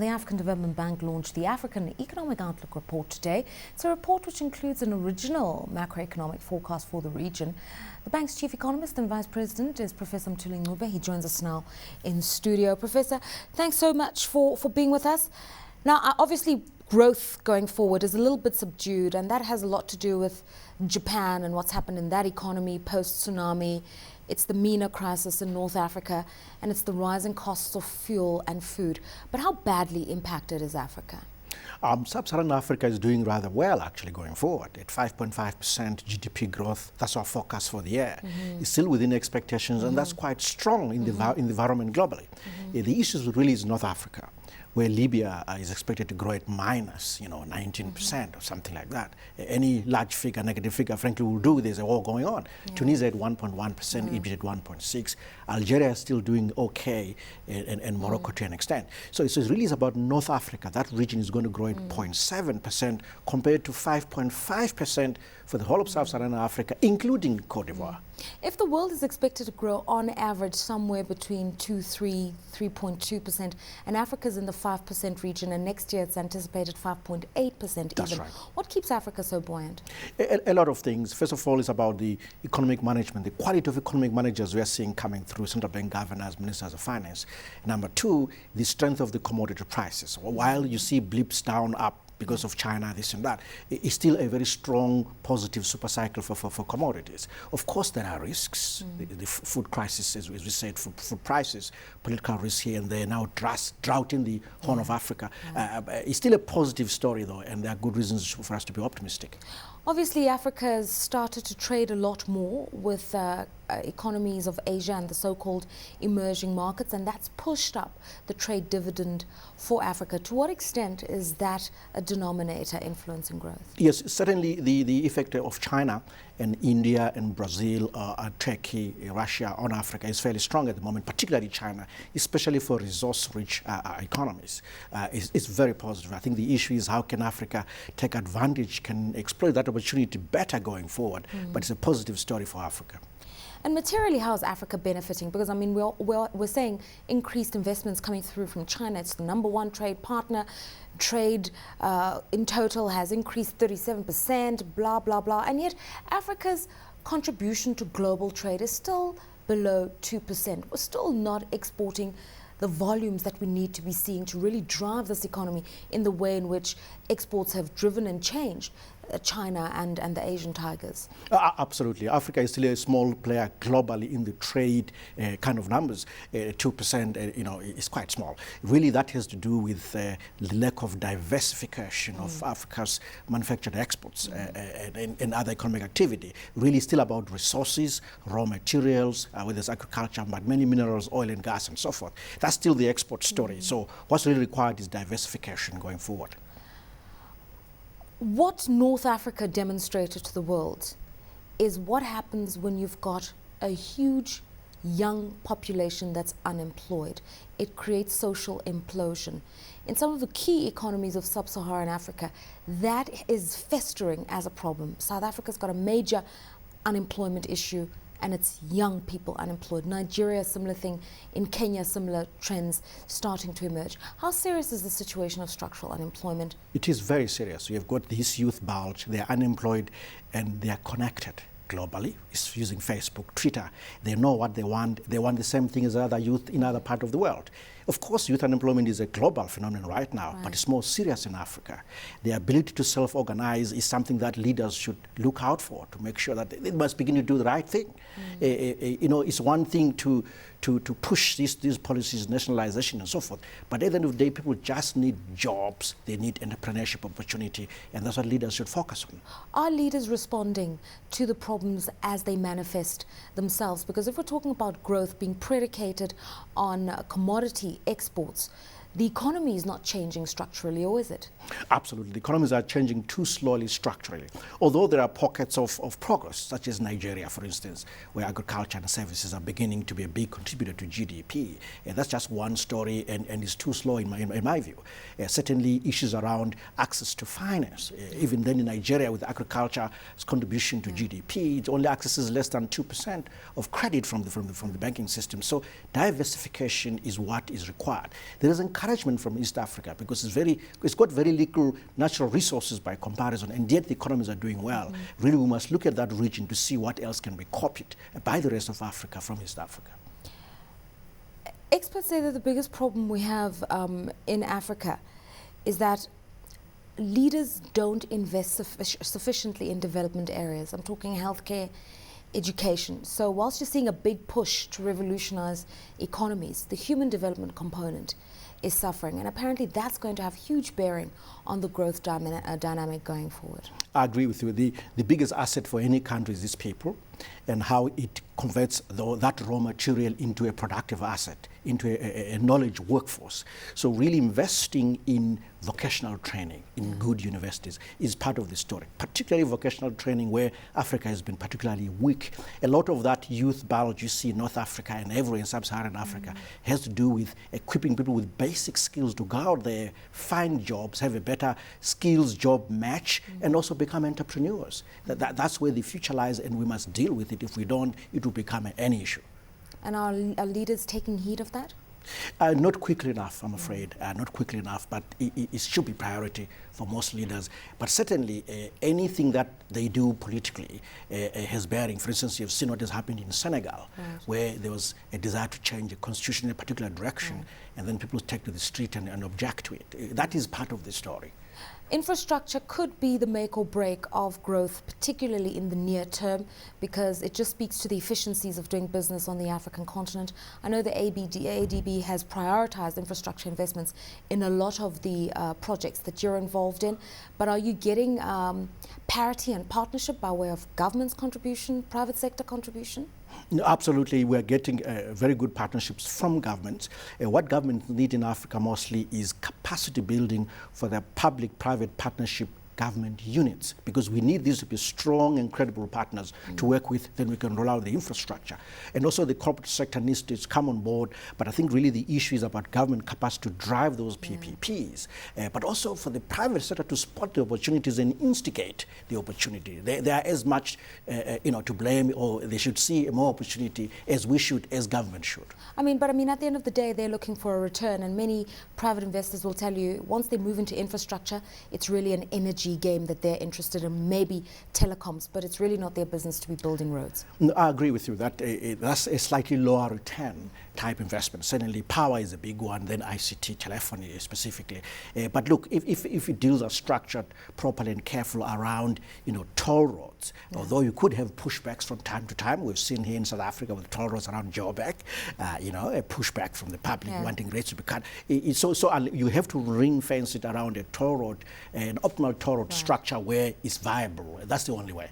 the African Development Bank launched the African Economic Outlook report today. It's a report which includes an original macroeconomic forecast for the region. The bank's Chief Economist and Vice President is Professor Mthuli Ncube. He joins us now in studio. Professor, thanks so much for being with us. Now, obviously, growth going forward is a little bit subdued, and that has a lot to do with Japan and what's happened in that economy post-tsunami. It's the MENA crisis in North Africa, and it's the rising costs of fuel and food. But how badly impacted is Africa? Sub-Saharan Africa is doing rather well, actually, going forward at 5.5% GDP growth. That's our forecast for the year. It's still within expectations, and that's quite strong in the environment globally. The issue really is North Africa, where Libya is expected to grow at minus, 19% or something like that. Any large figure, negative figure, frankly, will do. There's a war going on. Tunisia at 1.1%, Egypt at 1.6%. Algeria is still doing okay, and Morocco to an extent. So it's really about North Africa. That region is going to grow at 0.7% compared to 5.5% for the whole of Sub-Saharan Africa, including Cote d'Ivoire. If the world is expected to grow on average somewhere between 3.2%, and Africa's in the 5% region, and next year it's anticipated 5.8% even. Right. What keeps Africa so buoyant? A lot of things. First of all, it's about the economic management, the quality of economic managers we are seeing coming through, central bank governors, ministers of finance. Number two, the strength of the commodity prices. While you see blips down, up, because of China, this and that, it's still a very strong, positive super cycle for commodities. Of course, there are risks. The food crisis, as we said, food prices, political risk here and there, now drought in the Horn of Africa. It's still a positive story, though, and there are good reasons for us to be optimistic. Obviously, Africa has started to trade a lot more with economies of Asia and the so-called emerging markets, and that's pushed up the trade dividend for Africa. To what extent is that a denominator influencing growth? Yes, certainly the effect of China and India and Brazil, Turkey, Russia on Africa is fairly strong at the moment, particularly China, especially for resource-rich economies. It's very positive. I think the issue is how can Africa take advantage, can exploit that opportunity better going forward, but it's a positive story for Africa. And materially, how is Africa benefiting? Because, I mean, we're saying increased investments coming through from China. It's the #1 trade partner. Trade in total has increased 37%, blah, blah, blah. And yet, Africa's contribution to global trade is still below 2%. We're still not exporting the volumes that we need to be seeing to really drive this economy in the way in which exports have driven and changed China and the Asian tigers. Absolutely. Africa is still a small player globally in the trade kind of numbers. 2%, is quite small. Really, that has to do with the lack of diversification of Africa's manufactured exports and other economic activity. Really still about resources, raw materials, whether it's agriculture, but many minerals, oil and gas and so forth. That's still the export story. So what's really required is diversification going forward. What North Africa demonstrated to the world is what happens when you've got a huge young population that's unemployed. It creates social implosion. In some of the key economies of sub-Saharan Africa, that is festering as a problem. South Africa's got a major unemployment issue, and it's young people unemployed. Nigeria, similar thing. In Kenya, similar trends starting to emerge. How serious is the situation of structural unemployment? It is very serious. We have got this youth bulge. They're unemployed and they're connected globally. It's using Facebook, Twitter. They know what they want. They want the same thing as other youth in other part of the world. Of course, youth unemployment is a global phenomenon right now, but it's more serious in Africa. The ability to self-organize is something that leaders should look out for, to make sure that they must begin to do the right thing. It's one thing to push these policies, nationalization and so forth, but at the end of the day, people just need jobs, they need entrepreneurship opportunity, and that's what leaders should focus on. Are leaders responding to the problems as they manifest themselves? Because if we're talking about growth being predicated on commodity exports, the economy is not changing structurally, or is it? Absolutely. The economies are changing too slowly structurally. Although there are pockets of progress, such as Nigeria, for instance, where agriculture and services are beginning to be a big contributor to GDP. And that's just one story, and it's too slow in my view. Certainly issues around access to finance. Even then in Nigeria, with agriculture's contribution to GDP, it only accesses less than 2% of credit from the banking system. So diversification is what is required. There is encouragement from East Africa because it's got very little natural resources by comparison, and yet the economies are doing well. Really, we must look at that region to see what else can be copied by the rest of Africa from East Africa. Experts say that the biggest problem we have in Africa is that leaders don't invest sufficiently in development areas. I'm talking healthcare, education. So whilst you're seeing a big push to revolutionize economies, the human development component is suffering, and apparently that's going to have huge bearing on the growth dynamic going forward. I agree with you. The biggest asset for any country is its people, and how it converts that raw material into a productive asset, into a knowledge workforce. So really investing in vocational training in good universities is part of the story, particularly vocational training where Africa has been particularly weak. A lot of that youth biology you see in North Africa and everywhere in sub-Saharan Africa has to do with equipping people with basic skills to go out there, find jobs, have a better skills job match, and also become entrepreneurs. That's where the future lies, and we must deal with it. If we don't, it will become an issue. And are leaders taking heed of that? Not quickly enough, I'm afraid. Not quickly enough, but it should be priority for most leaders. But certainly, anything that they do politically has bearing. For instance, you've seen what has happened in Senegal, where there was a desire to change the constitution in a particular direction, and then people take to the street and object to it. That is part of the story. Infrastructure could be the make or break of growth, particularly in the near term, because it just speaks to the efficiencies of doing business on the African continent. I know the AfDB has prioritized infrastructure investments in a lot of the projects that you're involved in, but are you getting parity and partnership by way of government's contribution, private sector contribution? No, absolutely, we are getting very good partnerships from governments. What governments need in Africa mostly is capacity building for the public-private partnership government units, because we need these to be strong and credible partners to work with, then we can roll out the infrastructure. And also the corporate sector needs to come on board, but I think really the issue is about government capacity to drive those PPPs, but also for the private sector to spot the opportunities and instigate the opportunity. They are as much to blame, or they should see more opportunity as we should, as government should. But at the end of the day, they're looking for a return, and many private investors will tell you once they move into infrastructure, it's really an energy game that they're interested in, maybe telecoms, but it's really not their business to be building roads. No, I agree with you that that's a slightly lower return type investment. Certainly power is a big one, then ICT, telephony specifically. But look, if deals are structured properly and careful around toll roads, although you could have pushbacks from time to time. We've seen here in South Africa with toll roads around Joburg, a pushback from the public wanting rates to be cut. So you have to ring fence it around a toll road, an optimal toll road structure where it's viable. That's the only way.